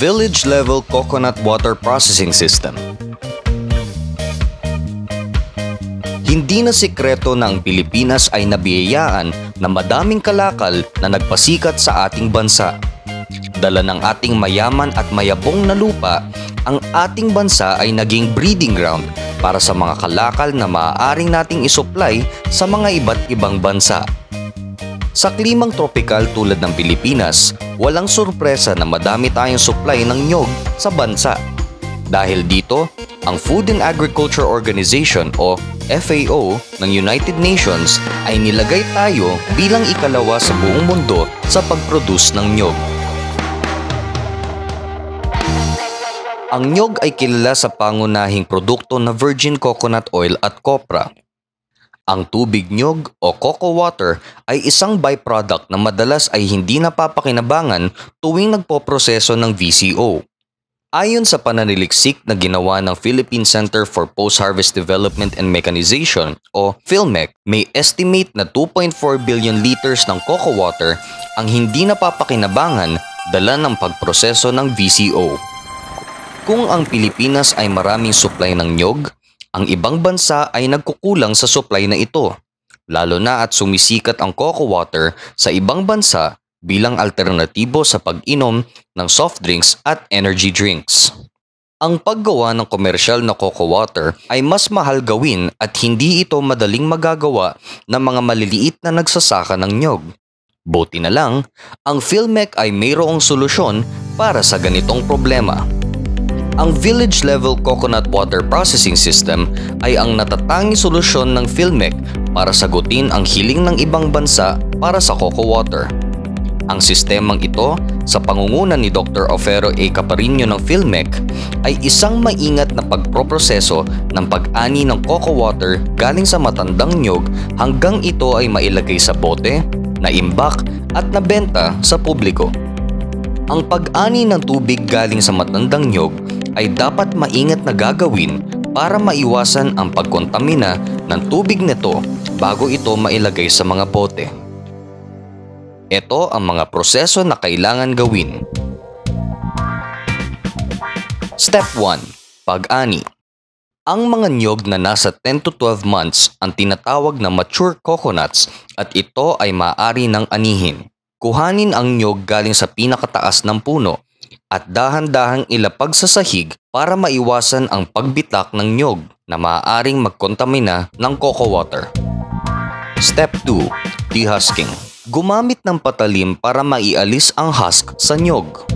Village-level coconut water processing system. Hindi na sikreto na ang Pilipinas ay nabiyayaan na madaming kalakal na nagpasikat sa ating bansa. Dala ng ating mayaman at mayabong na lupa, ang ating bansa ay naging breeding ground para sa mga kalakal na maaaring nating isupply sa mga iba't ibang bansa. Sa klimang tropikal tulad ng Pilipinas, walang sorpresa na madami tayong supply ng nyog sa bansa. Dahil dito, ang Food and Agriculture Organization o FAO ng United Nations ay nilagay tayo bilang ikalawa sa buong mundo sa pag-produce ng nyog. Ang nyog ay kilala sa pangunahing produkto na virgin coconut oil at copra. Ang tubig nyog o cocoa water ay isang byproduct na madalas ay hindi napapakinabangan tuwing nagpoproseso ng VCO. Ayon sa pananaliksik na ginawa ng Philippine Center for Post-Harvest Development and Mechanization o PhilMec, may estimate na 2.4 billion liters ng cocoa water ang hindi napapakinabangan dala ng pagproseso ng VCO. Kung ang Pilipinas ay maraming supply ng nyog, ang ibang bansa ay nagkukulang sa supply na ito, lalo na at sumisikat ang cocoa water sa ibang bansa bilang alternatibo sa pag-inom ng soft drinks at energy drinks. Ang paggawa ng komersyal na cocoa water ay mas mahal gawin at hindi ito madaling magagawa ng mga maliliit na nagsasaka ng nyog. Buti na lang, ang PhilMec ay mayroong solusyon para sa ganitong problema. Ang Village-level coconut water processing system ay ang natatanging solusyon ng PhilMec para sagutin ang hiling ng ibang bansa para sa cocoa water. Ang sistemang ito, sa pangunguna ni Dr. Ofero A. Caparino ng PhilMec, ay isang maingat na pagproproseso ng pag-ani ng cocoa water galing sa matandang nyog hanggang ito ay mailagay sa bote, naimbak at nabenta sa publiko. Ang pag-ani ng tubig galing sa matandang nyog ay dapat maingat na gagawin para maiwasan ang pagkontamina ng tubig nito bago ito mailagay sa mga bote. Ito ang mga proseso na kailangan gawin. Step 1. Pag-ani. Ang mga nyog na nasa 10 to 12 months ang tinatawag na mature coconuts at ito ay maaari ng anihin. Kuhanin ang nyog galing sa pinakataas ng puno at dahan-dahang ilapag sa sahig para maiwasan ang pagbitak ng nyog na maaaring magkontamina ng cocoa water. Step 2. Dehusking. Gumamit ng patalim para maialis ang husk sa nyog.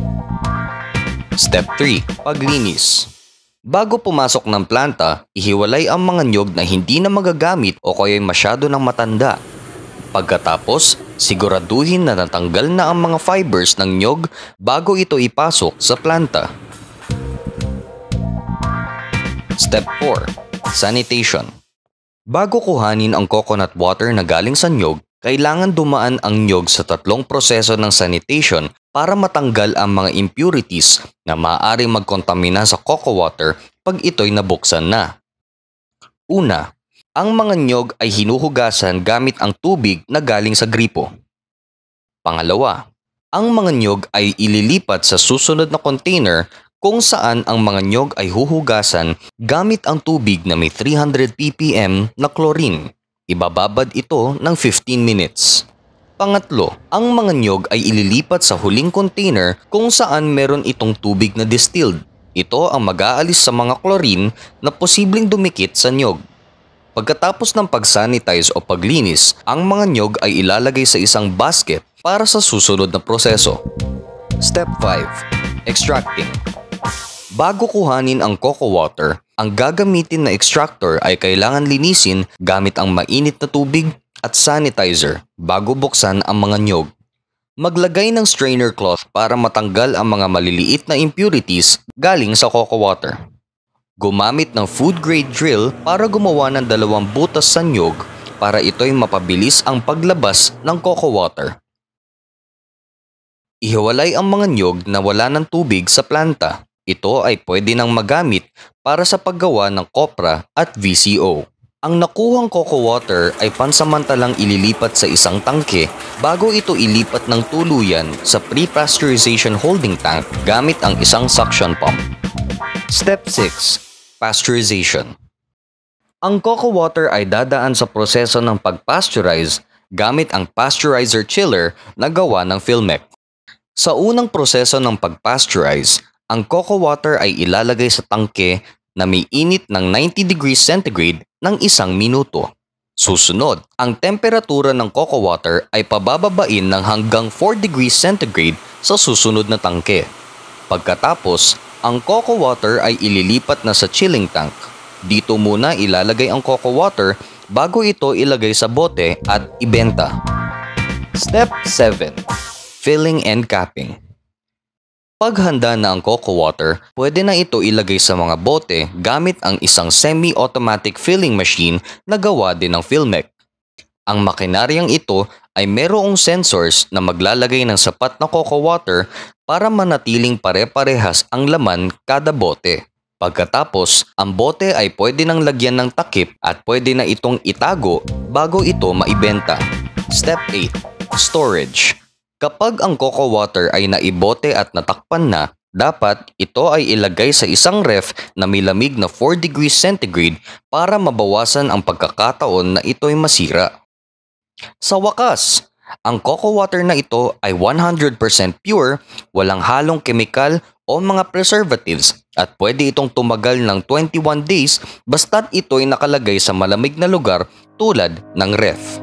Step 3. Paglinis. Bago pumasok ng planta, ihiwalay ang mga nyog na hindi na magagamit o kaya masyado ng matanda. Pagkatapos, siguraduhin na natanggal na ang mga fibers ng nyog bago ito ipasok sa planta. Step 4. Sanitation. Bago kuhanin ang coconut water na galing sa nyog, kailangan dumaan ang nyog sa 3 proseso ng sanitation para matanggal ang mga impurities na maaaring magkontamina sa cocoa water pag ito'y nabuksan na. Una, ang mga nyog ay hinuhugasan gamit ang tubig na galing sa gripo. Pangalawa, ang mga nyog ay ililipat sa susunod na container kung saan ang mga nyog ay huhugasan gamit ang tubig na may 300 ppm na chlorine. Ibababad ito ng 15 minutes. Pangatlo, ang mga nyog ay ililipat sa huling container kung saan meron itong tubig na distilled. Ito ang mag-aalis sa mga chlorine na posibleng dumikit sa nyog. Pagkatapos ng pag-sanitize o paglinis, ang mga nyog ay ilalagay sa isang basket para sa susunod na proseso. Step 5. Extracting. Bago kuhanin ang cocoa water, ang gagamitin na extractor ay kailangan linisin gamit ang mainit na tubig at sanitizer bago buksan ang mga nyog. Maglagay ng strainer cloth para matanggal ang mga maliliit na impurities galing sa cocoa water. Gumamit ng food-grade drill para gumawa ng 2 butas sa nyog para ito'y mapabilis ang paglabas ng cocoa water. Ihiwalay ang mga nyog na wala ng tubig sa planta. Ito ay pwede nang magamit para sa paggawa ng copra at VCO. Ang nakuhang cocoa water ay pansamantalang ililipat sa isang tangke bago ito ilipat ng tuluyan sa pre-pasteurization holding tank gamit ang isang suction pump. Step 6. Pasteurization. Ang cocoa water ay dadaan sa proseso ng pag-pasteurize gamit ang pasteurizer chiller na gawa ng Filmec. Sa unang proseso ng pag-pasteurize, ang cocoa water ay ilalagay sa tangke na may init ng 90 degrees centigrade ng 1 minuto. Susunod, ang temperatura ng cocoa water ay pabababain ng hanggang 4 degrees centigrade sa susunod na tangke. Pagkatapos, ang cocoa water ay ililipat na sa chilling tank. Dito muna ilalagay ang cocoa water bago ito ilagay sa bote at ibenta. Step 7. Filling and capping. Paghanda na ang cocoa water, pwede na ito ilagay sa mga bote gamit ang isang semi-automatic filling machine na gawa din ng Filmec. Ang makinaryang ito ay mayroong sensors na maglalagay ng sapat na cocoa water para manatiling pare-parehas ang laman kada bote. Pagkatapos, ang bote ay pwede nang lagyan ng takip at pwede na itong itago bago ito maibenta. Step 8. Storage. Kapag ang cocoa water ay naibote at natakpan na, dapat ito ay ilagay sa isang ref na may lamig na 4 degrees centigrade para mabawasan ang pagkakataon na ito'y masira. Sa wakas, ang cocoa water na ito ay 100% pure, walang halong kemikal o mga preservatives at pwede itong tumagal ng 21 days basta't ito'y nakalagay sa malamig na lugar tulad ng ref.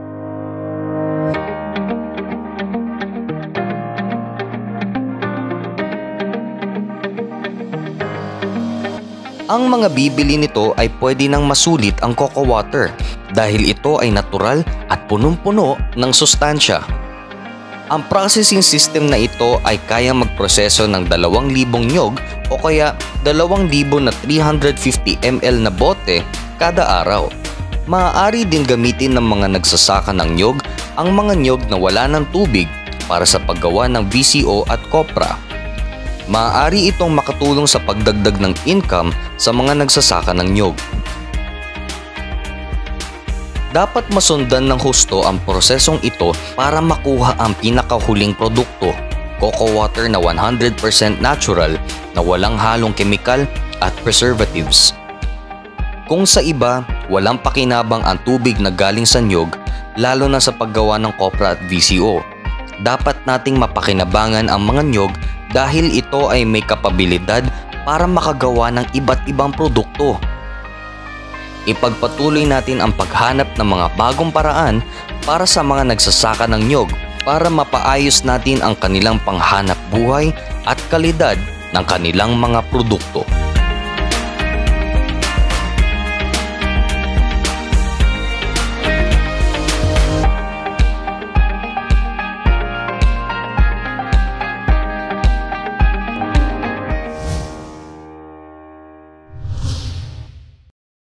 Ang mga bibili nito ay pwede nang masulit ang cocoa water dahil ito ay natural at punong-puno ng sustansya. Ang processing system na ito ay kayang magproseso ng 2,000 nyog o kaya 2,000 na 350 ml na bote kada araw. Maaari din gamitin ng mga nagsasaka ng nyog ang mga nyog na wala ng tubig para sa paggawa ng VCO at kopra. Maaari itong makatulong sa pagdagdag ng income sa mga nagsasaka ng nyog. Dapat masundan ng husto ang prosesong ito para makuha ang pinakahuling produkto, cocoa water na 100% natural na walang halong kemikal at preservatives. Kung sa iba, walang pakinabang ang tubig na galing sa nyog, lalo na sa paggawa ng kopra at VCO. Dapat nating mapakinabangan ang mga nyog dahil ito ay may kapabilidad para makagawa ng iba't ibang produkto. Ipagpatuloy natin ang paghanap ng mga bagong paraan para sa mga nagsasaka ng nyog para mapaayos natin ang kanilang panghanap buhay at kalidad ng kanilang mga produkto.